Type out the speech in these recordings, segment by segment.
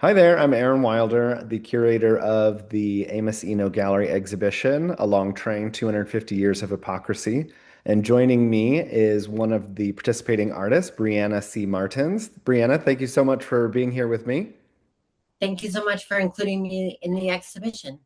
Hi there, I'm Aaron Wilder, the curator of the Amos Eno Gallery exhibition, A Long Train 250 Years of Hypocrisy. And joining me is one of the participating artists, Breanna Cee Martins. Breanna, thank you so much for being here with me. Thank you so much for including me in the exhibition.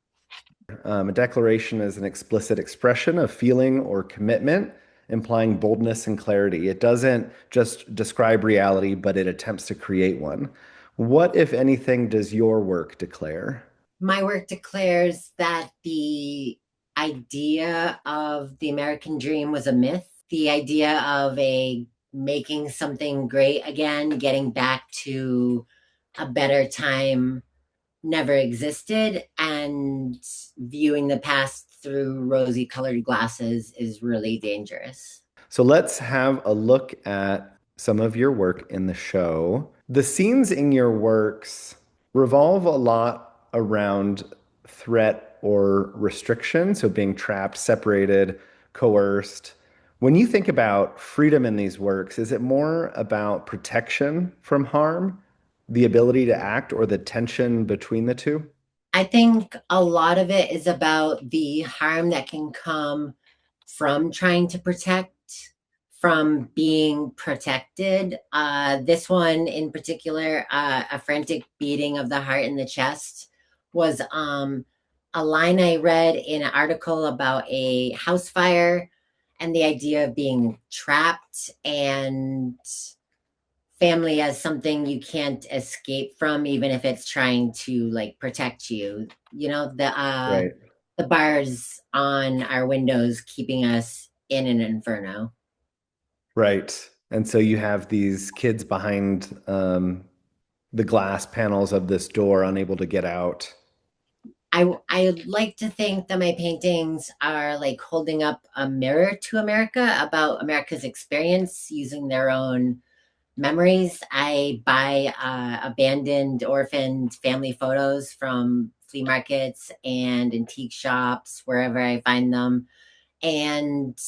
A declaration is an explicit expression of feeling or commitment, implying boldness and clarity. It doesn't just describe reality, but it attempts to create one. What, if anything, does your work declare? My work declares that the idea of the American dream was a myth. The idea of a making something great again, getting back to a better time never existed, and viewing the past through rosy colored glasses is really dangerous. So let's have a look at some of your work in the show. The scenes in your works revolve a lot around threat or restriction, so being trapped, separated, coerced. When you think about freedom in these works, is it more about protection from harm, the ability to act, or the tension between the two? I think a lot of it is about the harm that can come from trying to protect, from being protected. This one in particular, a frantic beating of the heart in the chest, was a line I read in an article about a house fire and the idea of being trapped and family as something you can't escape from, even if it's trying to like protect you. You know, Right. the bars on our windows keeping us in an inferno. Right. And so you have these kids behind the glass panels of this door, unable to get out. I like to think that my paintings are like holding up a mirror to America about America's experience using their own memories. I buy abandoned, orphaned family photos from flea markets and antique shops, wherever I find them. And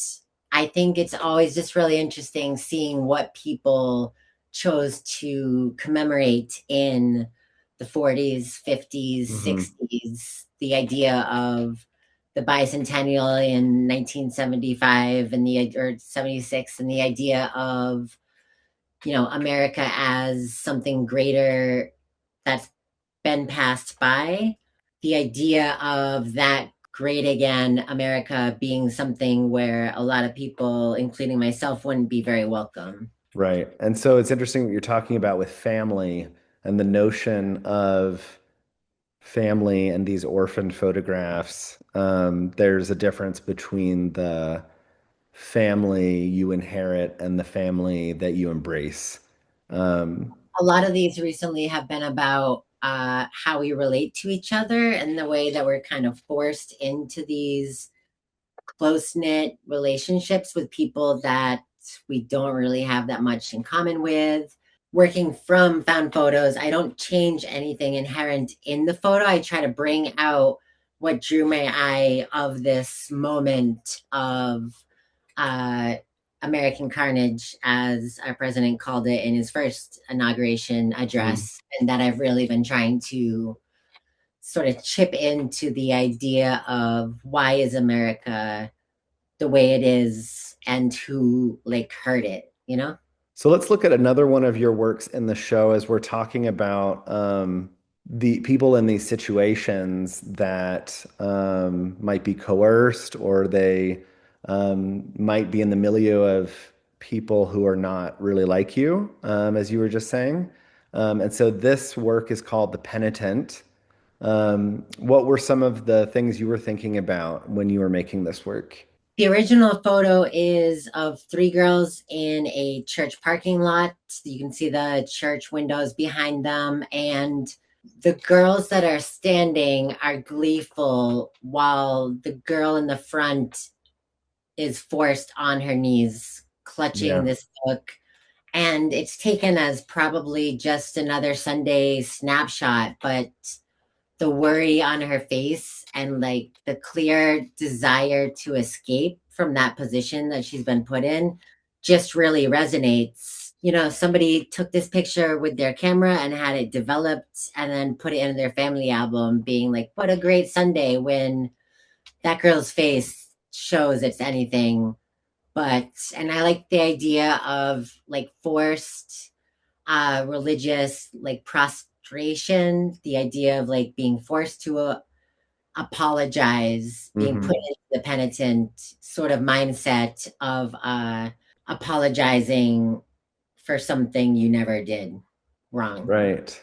I think it's always just really interesting seeing what people chose to commemorate in the 40s, 50s, Hmm. 60s. The idea of the bicentennial in 1975 and the or 76, and the idea of, you know, America as something greater that's been passed by. The idea of that great again America being something where a lot of people, including myself, wouldn't be very welcome. Right. And so it's interesting what you're talking about with family and the notion of family and these orphaned photographs. There's a difference between the family you inherit and the family that you embrace. Um, A lot of these recently have been about how we relate to each other and the way that we're kind of forced into these close knit relationships with people that we don't really have that much in common with. Working from found photos, I don't change anything inherent in the photo. I try to bring out what drew my eye of this moment of uh, American carnage, as our president called it in his first inauguration mm, address, and that I've really been trying to sort of chip into the idea of why is America the way it is and who like hurt it, you know? so let's look at another one of your works in the show as we're talking about the people in these situations that might be coerced or they might be in the milieu of people who are not really like you, as you were just saying. And so this work is called The Penitent. What were some of the things you were thinking about when you were making this work? The original photo is of three girls in a church parking lot. You can see the church windows behind them, and the girls that are standing are gleeful while the girl in the front is forced on her knees, clutching Yeah. this book. And it's taken as probably just another Sunday snapshot, but the worry on her face and like the clear desire to escape from that position that she's been put in just really resonates somebody took this picture with their camera and had it developed and then put it in their family album, being like, what a great Sunday, when that girl's face shows it's anything but. And I like the idea of like forced religious like prostration, the idea of like being forced to apologize, being put Hmm. into the penitent sort of mindset of apologizing for something you never did wrong. Right.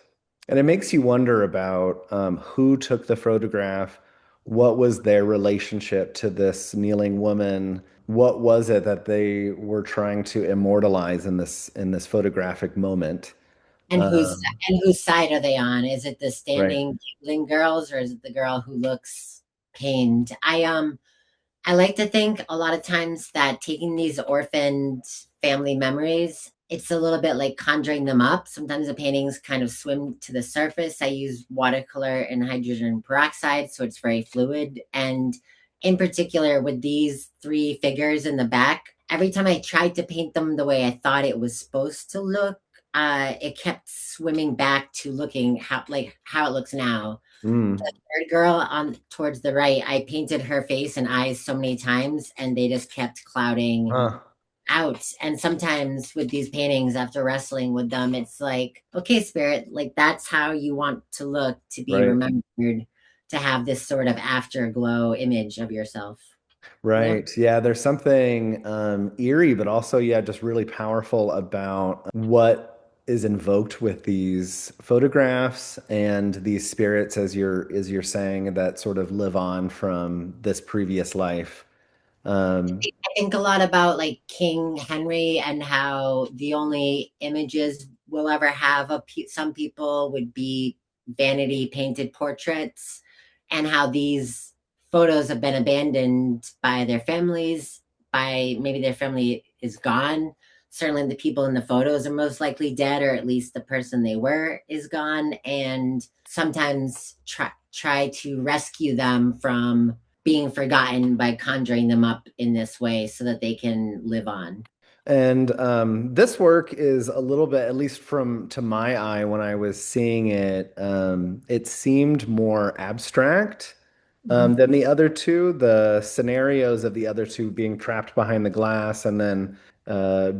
And it makes you wonder about who took the photograph, what was their relationship to this kneeling woman, what was it that they were trying to immortalize in this photographic moment. And whose side are they on? Is it the Right. standing giggling girls, or is it the girl who looks pained? I like to think a lot of times that taking these orphaned family memories, it's a little bit like conjuring them up. Sometimes the paintings kind of swim to the surface. I use watercolor and hydrogen peroxide, so it's very fluid. And in particular, with these three figures in the back, every time I tried to paint them the way I thought it was supposed to look, it kept swimming back to looking how it looks now. Mm. Third girl on towards the right, I painted her face and eyes so many times, and they just kept clouding Huh. out. And sometimes with these paintings, after wrestling with them, it's like, okay, spirit, like that's how you want to look, to be Right. remembered, to have this sort of afterglow image of yourself. Yeah. Right. Yeah, there's something eerie, but also, yeah, just really powerful about what is invoked with these photographs and these spirits, as you're saying, that sort of live on from this previous life. Um, I think a lot about like King Henry and how the only images we'll ever have of some people would be vanity painted portraits, and how these photos have been abandoned by their families, by maybe their family is gone. Certainly, the people in the photos are most likely dead, or at least the person they were is gone. And sometimes try to rescue them from being forgotten by conjuring them up in this way so that they can live on. And this work is a little bit, at least from to my eye, when I was seeing it, it seemed more abstract Mhm. than the other two. The scenarios of the other two being trapped behind the glass and then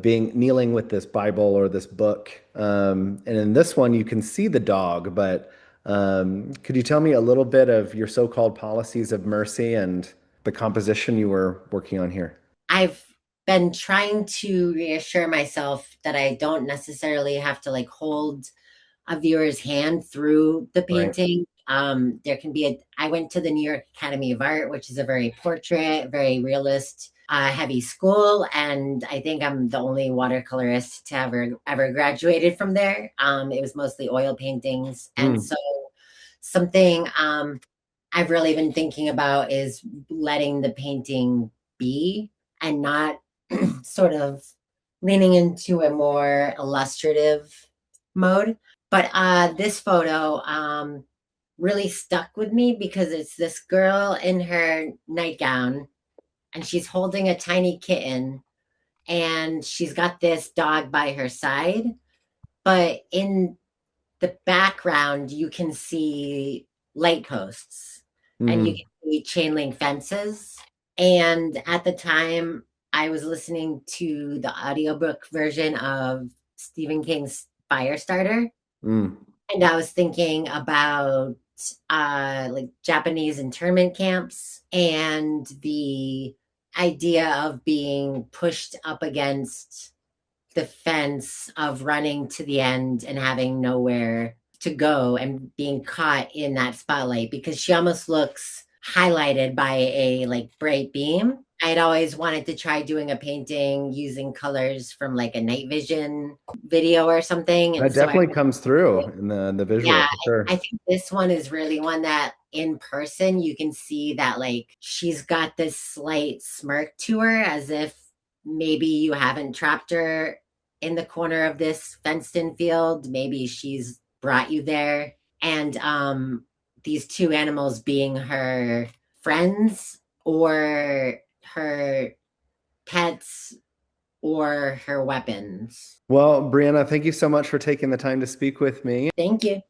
being kneeling with this Bible or this book. And in this one, you can see the dog, but could you tell me a little bit of your so-called policies of mercy and the composition you were working on here? I've been trying to reassure myself that I don't necessarily have to like hold a viewer's hand through the Right. painting. There can be I went to the New York Academy of Art, which is a very portrait, very realist, heavy school. And I think I'm the only watercolorist to ever graduated from there. It was mostly oil paintings. And Mm. so something I've really been thinking about is letting the painting be, and not sort of leaning into a more illustrative mode. But this photo really stuck with me because it's this girl in her nightgown, and she's holding a tiny kitten, and she's got this dog by her side. But in the background, you can see light posts, and you Mhm. can see chain link fences. And at the time, I was listening to the audiobook version of Stephen King's Firestarter, Mm. and I was thinking about like Japanese internment camps and the idea of being pushed up against the fence, of running to the end and having nowhere to go and being caught in that spotlight, because she almost looks highlighted by a like bright beam. I'd always wanted to try doing a painting using colors from like a night vision video or something. And That so definitely comes through in the visual yeah, for I sure. think this one is really one that in person you can see that like she's got this slight smirk to her, as if maybe you haven't trapped her in the corner of this fenced in field. Maybe she's brought you there. And these two animals being her friends or her pets, or her weapons. Well, Brianna, thank you so much for taking the time to speak with me. Thank you.